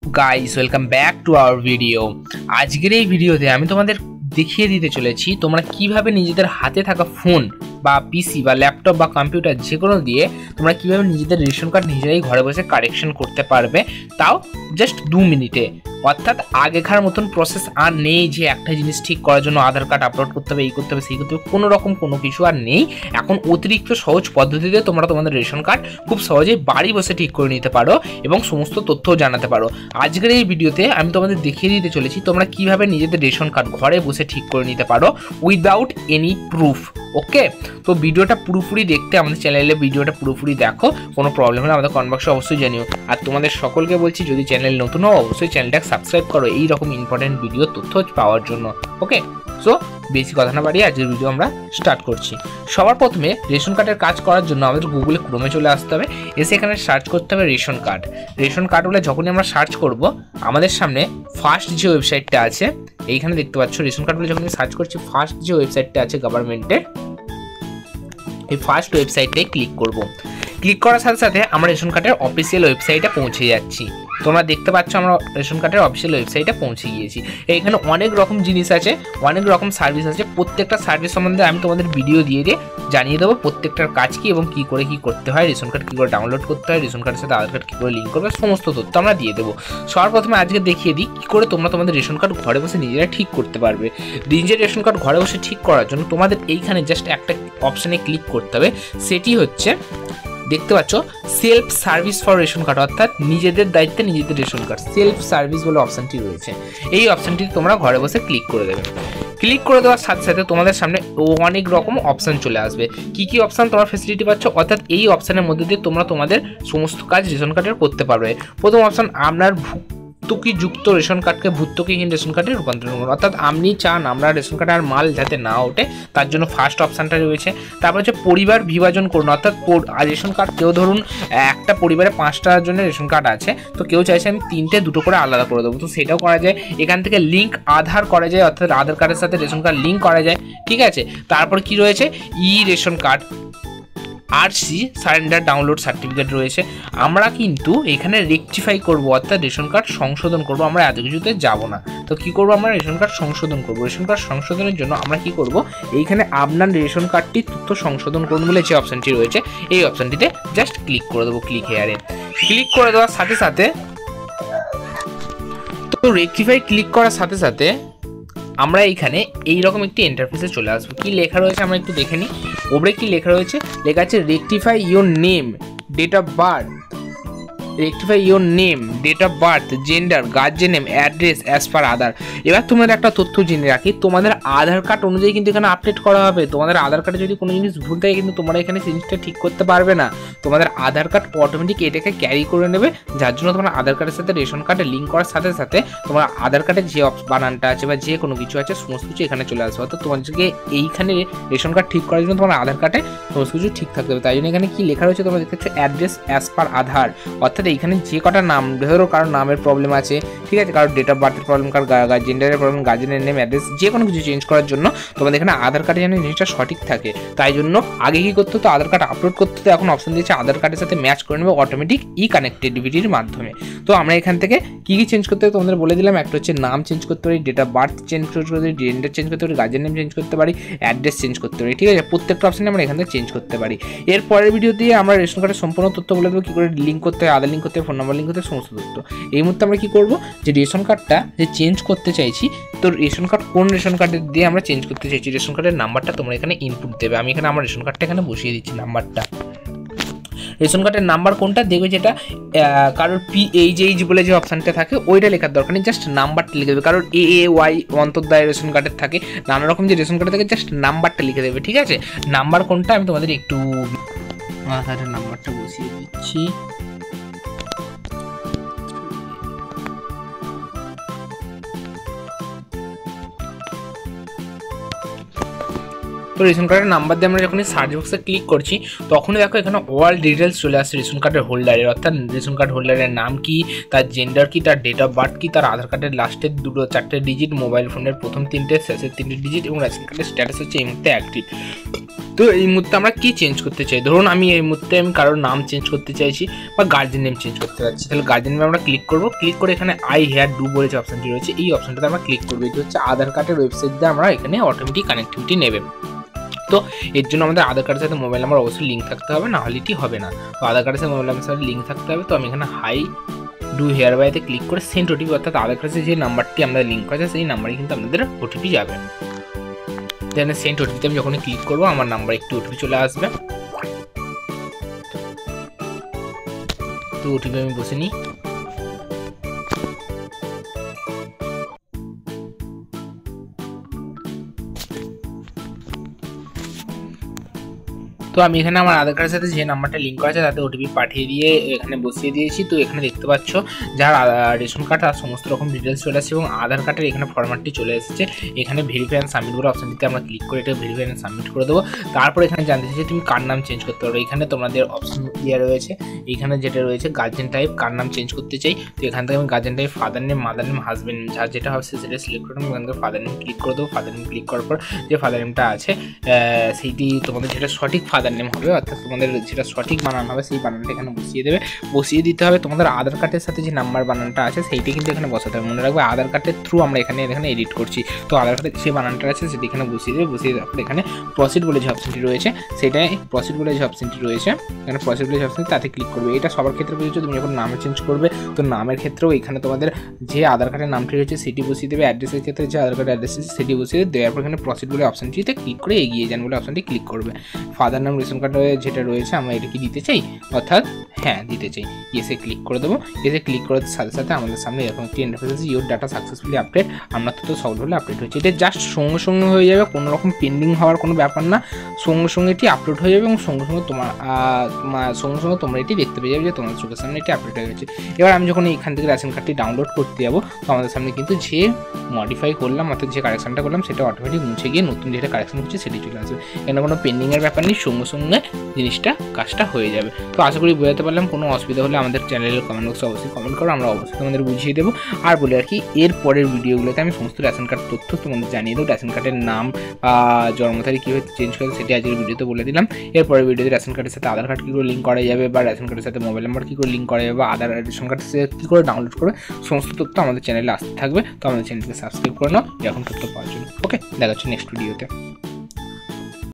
Guys welcome back to our video. আজকের এই ভিডিওতে আমি তোমাদের দেখিয়ে দিতে চলেছি তোমরা কিভাবে নিজেদের হাতে থাকা ফোন বা পিসি বা ল্যাপটপ বা কম্পিউটার যে কোনো দিয়ে তোমরা কিভাবে নিজেদের রেশন কার্ড নিজেরাই ঘরে বসে কারেকশন করতে পারবে, তাও জাস্ট 2 মিনিটে। অর্থাৎ আগেকার মতন প্রসেস আর নেই যে একটা জিনিস ঠিক করার জন্য আধার কার্ড আপলোড করতে হবে, এই করতে হবে, সেই করতে হবে, কোনো রকম কোনো কিছু আর নেই। এখন অতিরিক্ত সহজ পদ্ধতিতে তোমরা তোমাদের রেশন কার্ড খুব সহজেই বাড়ি বসে ঠিক করে নিতে পারো এবং সমস্ত তথ্যও জানাতে পারো। আজকের এই ভিডিওতে আমি তোমাদের দেখিয়ে দিতে চলেছি তোমরা কিভাবে নিজেদের রেশন কার্ড ঘরে বসে ঠিক করে নিতে পারো উইদাউট এনি প্রুফ। ওকে, তো ভিডিওটা পুরোপুরি দেখতে আমাদের চ্যানেলে ভিডিওটা পুরোপুরি দেখো, কোনো প্রবলেম হলে আমাদের কমেন্ট বক্সে অবশ্যই জানিও। আর তোমাদের সকলকে বলছি যদি চ্যানেল নতুন হও অবশ্যই চ্যানেলটাকে সাবস্ক্রাইব করো এই রকম ইম্পর্টেন্ট ভিডিও তথ্য পাওয়ার জন্য। ওকে, সো বেশি কথা না বাড়িয়ে আজকের ভিডিও আমরা স্টার্ট করছি। সবার প্রথমে রেশন কার্ডের কাজ করার জন্য আমাদের গুগলে ক্রোমে চলে আসতে হবে, এসে এখানে সার্চ করতে হবে রেশন কার্ড। রেশন কার্ড বলে যখনই আমরা সার্চ করব আমাদের সামনে ফার্স্ট যে ওয়েবসাইটটা আছে এইখানে দেখতে পাচ্ছ, রেশন কার্ড বলে যখন সার্চ করছি ফার্স্ট যে ওয়েবসাইটটা আছে গভর্নমেন্টের, এই ফার্স্ট ওয়েবসাইটটাই ক্লিক করব। ক্লিক করার সাথে সাথে আমরা রেশন কার্ডের অফিসিয়াল ওয়েবসাইটে পৌঁছে যাচ্ছি। তোমরা দেখতে পাচ্ছ আমরা রেশন কার্ডের অফিসিয়াল ওয়েবসাইটে পৌঁছে গিয়েছি। এখানে অনেক রকম জিনিস আছে, অনেক রকম সার্ভিস আছে। প্রত্যেকটা সার্ভিস সম্বন্ধে আমি তোমাদের ভিডিও দিয়ে জানিয়ে দেবো প্রত্যেকটার কাজ কি এবং কী করে কী করতে হয়, রেশন কার্ড কী করে ডাউনলোড করতে হয়, রেশন কার্ডের সাথে আধার কার্ড কী করে লিঙ্ক করবে, সমস্ত তথ্য আমরা দিয়ে দেবো। সবার প্রথমে আজকে দেখিয়ে দিই কী করে তোমরা তোমাদের রেশন কার্ড ঘরে বসে নিজেরা ঠিক করতে পারবে। নিজের রেশন কার্ড ঘরে বসে ঠিক করার জন্য তোমাদের এইখানে জাস্ট একটা অপশানে ক্লিক করতে হবে, সেটি হচ্ছে দেখতে পাচ্ছ self service for ration card, অর্থাৎ নিজেদের দায়িত্বে নিজেদের রেশন কার্ড, সেলফ সার্ভিস বলে অপশানটি রয়েছে। এই অপশানটি তোমরা ঘরে বসে ক্লিক করে দেবে। ক্লিক করে দেওয়ার সাথে সাথে তোমাদের সামনে অনেক রকম অপশান চলে আসবে। কি কি অপশান তোমরা ফেসিলিটি পাচ্ছ, অর্থাৎ এই অপশানের মধ্যে দিয়ে তোমরা তোমাদের সমস্ত কাজ রেশন কার্ডের করতে পারবে। প্রথম অপশান আপনার ভর্তুকিযুক্ত রেশন কার্ডকে ভর্তুকিহীন রেশন কার্ডে রূপান্তর করুন, অর্থাৎ আপনি চান আমরা রেশন কার্ডে আর মাল যাতে না ওঠে তার জন্য ফার্স্ট অপশানটা রয়েছে। তারপর হচ্ছে পরিবার বিভাজন করুন, অর্থাৎ রেশন কার্ড কেউ ধরুন একটা পরিবারে 5টার জন্য রেশন কার্ড আছে, তো কেউ চাইছে আমি 3টে 2টো করে আলাদা করে দেবো, তো সেটাও করা যায়। এখান থেকে লিঙ্ক আধার করা যায়, অর্থাৎ আধার কার্ডের সাথে রেশন কার্ড লিঙ্ক করা যায়, ঠিক আছে। তারপর কি রয়েছে ration card RC surrender download certificate রয়েছে। আমরা কিন্তু এখানে রেকটিফাই করব, অর্থাৎ রেশন কার্ড সংশোধন করব, আমরা এত কিছুতে যাব না। তো কি করব, আমরা রেশন কার্ড সংশোধন করব। রেশন কার্ড সংশোধনের জন্য আমরা কি করব, এইখানে আপনার রেশন কার্ডটি তথ্য সংশোধন করুন বলে যে অপশানটি রয়েছে এই অপশানটিতে জাস্ট ক্লিক করে দেবো। ক্লিক হেয়ারে ক্লিক করে দেওয়ার সাথে সাথে তো রেকটিফাই ক্লিক করার সাথে সাথে আমরা এইখানে এইরকম একটি ইন্টারফেসে চলে আসবো। কি লেখা রয়েছে আমরা একটু দেখে নিই। ওপরে কি লেখা রয়েছে, লেখা আছে rectify your name, date of birth, rectify your name, date of birth, gender, guardian name, address as per Aadhaar. এবার তোমাদের একটা তথ্য জেনে রাখি, তোমাদের আধার কার্ড অনুযায়ী কিন্তু এখানে আপডেট করা হবে। তোমাদের আধার কার্ডে যদি কোনো জিনিস ভুল থাকে কিন্তু তোমরা এখানে জিনিসটা ঠিক করতে পারবে না। তোমাদের আধার কার্ড অটোমেটিক এটাকে ক্যারি করে নেবে, যার জন্য তোমার আধার কার্ডের সাথে রেশন কার্ডে লিঙ্ক করার সাথে সাথে তোমার আধার কার্ডের যে বানানটা আছে বা যে কোনো কিছু আছে সমস্ত কিছু এখানে চলে আসবে। অর্থাৎ তোমাদেরকে এইখানে রেশন কার্ড ঠিক করার জন্য তোমার আধার কার্ডে সমস্ত কিছু ঠিক থাকতে হবে। তাই জন্য এখানে কি লেখা রয়েছে তোমরা দেখতে পাচ্ছ অ্যাড্রেস অ্যাজ পার আধার, অর্থাৎ এইখানে যে কটা নাম, ধরো কারোর নামের প্রবলেম আছে, ঠিক আছে, কারোর ডেট অফ বার্থের প্রবলেম, কারোর জেন্ডারের প্রবলেম, গার্জেনের নেম, অ্যাড্রেস, যে কোনো কিছু চেঞ্জ করার জন্য তোমাদের এখানে আধার কার্ডে যেন জিনিসটা সঠিক থাকে। তাই জন্য আগে কি করতে হতো, আধার কার্ড আপলোড করতে হতো, এখন অপশন দিয়েছে আধার কার্ডের সাথে ম্যাচ করে নেবে অটোমেটিক কানেক্টিভিটির মাধ্যমে। তো আমরা এখান থেকে কি কি চেঞ্জ করতে হবে তোমাদের বলে দিলাম। একটা হচ্ছে নাম চেঞ্জ করতে পারি, ডেট অফ বার্থ চেঞ্জ করতে পারি, জেন্ডার চেঞ্জ করতে পারি, গার্জেন নেম চেঞ্জ করতে পারি, অ্যাড্রেস চেঞ্জ করতে পারি, ঠিক আছে। প্রত্যেকটা অপশনে আমরা এখান থেকে চেঞ্জ করতে পারি। এর পরের ভিডিও দিয়ে আমরা রেশন কার্ডের সম্পূর্ণ তথ্য বলে দেবো, কী করে লিঙ্ক করতে হয়, আধার লিঙ্ক করতে হয়, ফোন নাম্বার লিঙ্ক করতে হয়, সমস্ত তথ্য। এই মুহূর্তে আমরা কি করব, যে রেশন কার্ডটা যে চেঞ্জ করতে চাইছি, তো রেশন কার্ড কোন রেশন কার্ডের দিয়ে আমরা চেঞ্জ করতে চাইছি, রেশন কার্ডের নাম্বারটা তোমরা এখানে ইনপুট দেবে। আমি এখানে আমার রেশন কার্ডটা এখানে বসিয়ে দিচ্ছি নাম্বারটা। রেশন কার্ডের নাম্বার কোনটা দেখবে, যেটা কারোর PH বলে যে অপশানটা থাকে ওইটা লেখার দরকার নেই, জাস্ট নাম্বারটা লিখে দেবে। কারোর AAY অন্তর্দায় রেশন কার্ডের থাকে, নানা রকম যে রেশন কার্ডে থাকে, জাস্ট নাম্বারটা লিখে দেবে, ঠিক আছে। নাম্বার কোনটা আমি তোমাদের একটু আধারের নাম্বারটা বসিয়ে দিচ্ছি। তো রেশন কার্ডের নাম্বার দিয়ে আমরা যখনই সার্চ বক্সে ক্লিক করছি তখনই দেখো এখানে অল ডিটেলস চলে আসছে রেশন কার্ডের হোল্ডারের, অর্থাৎ রেশন কার্ড হোল্ডারের নাম কি, তার জেন্ডার কি, তার ডেট অফ বার্থ কি, তার আধার কার্ডের লাস্টের 2-4টে ডিজিট, মোবাইল ফোনের প্রথম 3টে, শেষের 3টে ডিজিট, এবং রেশন কার্ডের স্ট্যাটাস হচ্ছে এই মুহূর্তে অ্যাক্টিভ। তো এই মুহূর্তে আমরা কি চেঞ্জ করতে চাই, ধরুন আমি এই মুহূর্তে কারোর নাম চেঞ্জ করতে চাইছি বা গার্জেন নেম চেঞ্জ করতে চাচ্ছি, তাহলে গার্জেন নেমে আমরা ক্লিক করবো। ক্লিক করে এখানে আই হেয়ার ডু বলে যে অপশনটি রয়েছে এই অপশনটাতে আমরা ক্লিক করবো। এটি হচ্ছে আধার কার্ডের ওয়েবসাইট দিয়ে আমরা এখানে অটোমেটিক কানেক্টিভিটি নেবে। তো এর জন্য আমাদের আধার কার্ডের সাথে মোবাইল নাম্বার অবশ্যই লিঙ্ক থাকতে হবে, না হলে এটি হবে না। তো আধার কার্ডের সাথে মোবাইল নাম্বার সাথে লিঙ্ক থাকতে হবে। তো আমি এখানে হাই ডু হেয়ার বাইতে ক্লিক করে সেন্ড ওটিপি, অর্থাৎ আধার কার্ডের যে নাম্বারটি আমাদের লিঙ্ক আছে সেই নাম্বারে কিন্তু আমাদের ওটিপি যাবে। দেন সেন্ড ওটিপিতে আমি যখনই ক্লিক করবো আমার নাম্বার একটু ওটিপি চলে আসবে। তো ওটিপি আমি বসে নিই। তো আমি এখানে আমার আধার কার্ডের সাথে যে নাম্বারটা লিঙ্ক করা আছে তাতে ওটিপি পাঠিয়ে দিয়ে এখানে বসিয়ে দিয়েছি। তো এখানে দেখতে পাচ্ছ যার রেশন কার্ড তার সমস্ত রকম ডিটেলস চলে আসছে এবং আধার কার্ডের এখানে ফরম্যাটটি চলে এসেছে। এখানে ভেরিফাই অ্যান্ড সাবমিট বলে অপশনটিতে আমরা ক্লিক করে এটা ভেরিফাই অ্যান্ড সাবমিট করে দেবো। তারপর এখানে জানতে চাইছি তুমি কার নাম চেঞ্জ করতে পারো। এখানে তোমাদের অপশন দেওয়া রয়েছে, এখানে যেটা রয়েছে গার্জেন টাইপ, কার নাম চেঞ্জ করতে চাই। তো এখান থেকে আমি guardian type father name, mother name, husband name, যার যেটা হবে সেটা সিলেক্ট করে এখান থেকে ফাদার নেম ক্লিক করে দেবো। ফাদার নেম ক্লিক করার পর যে ফাদার নেমটা আছে সেইটি তোমাদের যেটা সঠিক ফাদার নেম হবে, অর্থাৎ তোমাদের যেটা সঠিক বানান হবে সেই বানানটা এখানে বসিয়ে দেবে। বসিয়ে দিতে হবে তোমাদের আধার কার্ডের সাথে যে নাম্বার বানানটা আছে সেইটি কিন্তু এখানে বসাতে হবে। মনে রাখবে আধার কার্ডের থ্রু আমরা এখানে এডিট করছি। তো আধার কার্ডের যে বানানটা আছে সেটি এখানে বসিয়ে দেবে। বসিয়ে দেওয়ার পর এখানে প্রসিড বলে যে অপশনটি রয়েছে সেটাই প্রসিড বলে যে অপশনটি রয়েছে এখানে প্রসিড বলে যে অপশন তাতে ক্লিক করবে। এটা সবার ক্ষেত্রে বলছো, তুমি যখন নামে চেঞ্জ করবে তো নামের ক্ষেত্রেও এখানে তোমাদের যে আধার কার্ডের নামটি রয়েছে সেটি বসিয়ে দেবে। অ্যাড্রেসের ক্ষেত্রে যে আধার কার্ডের অ্যাড্রেস আছে সেটি বসিয়ে দেবে। দেওয়ার পর এখানে প্রসিড বলে অপশনটিতে ক্লিক করে এগিয়ে যান বলে অপশনটি ক্লিক করবে। ফাদার নাম রেশন কার্ডে যেটা রয়েছে আমরা এটা কি দিতে চাই, অর্থাৎ হ্যাঁ দিতে চাই, এসে ক্লিক করে দেবো। এসে ক্লিক করার সাথে সাথে আমাদের সামনে এরকম একটি ইন্টারফেস আছে, ইউর ডাটা সাকসেসফুলি আপডেট, আমরা তো সলভ হলে আপডেট হচ্ছে। এটা জাস্ট সঙ্গে সঙ্গে হয়ে যাবে, কোনো রকম পেন্ডিং হওয়ার কোনো ব্যাপার না, সঙ্গে সঙ্গে এটি আপলোড হয়ে যাবে এবং সঙ্গে সঙ্গে তোমরা এটি দেখতে পেয়ে যাবে যে তোমার চোখের সামনে এটি আপডেট হয়ে গেছে। এবার আমি যখন এখান থেকে রেশন কার্ডটি ডাউনলোড করতে যাবো তো আমাদের সামনে কিন্তু যে মডিফাই করলাম অর্থাৎ যে কারেকশনটা করলাম সেটা অটোমেটিক মুছে গিয়ে নতুন যেটা কারেকশন হচ্ছে সেটি চলে আসবে। এখানে কোনো পেন্ডিংয়ের ব্যাপার নেই, সঙ্গে সঙ্গে জিনিসটা কাজটা হয়ে যাবে। তো আশা করি বোঝাতে পারলাম। কোনো অসুবিধা হলে আমাদের চ্যানেলের কমেন্ট বক্সে অবশ্যই কমেন্ট করো, আমরা অবশ্যই তোমাদের বুঝিয়ে দেবো। আর বলে আর কি এর পরের ভিডিওগুলোতে আমি সমস্ত রেশন কার্ড তথ্য তোমাদের জানিয়ে দেবো। রেশন কার্ডের নাম জন্ম তারিখ কীভাবে চেঞ্জ করে সেটি আজকের ভিডিওতে বলে দিলাম। এরপরের ভিডিওতে রেশন কার্ডের সাথে আধার কার্ড কী করে লিঙ্ক করা যাবে বা রেশন কার্ডের সাথে মোবাইল নাম্বার কী করে লিঙ্ক করা যাবে বা রেশন কার্ডের সাথে কী করে ডাউনলোড করবে সমস্ত তথ্য আমাদের চ্যানেলে আসতে থাকবে। তো আমাদের চ্যানেলকে সাবস্ক্রাইব করে নাও এরকম তথ্য পাওয়ার জন্য। ওকে, দেখা হচ্ছে নেক্সট ভিডিওতে।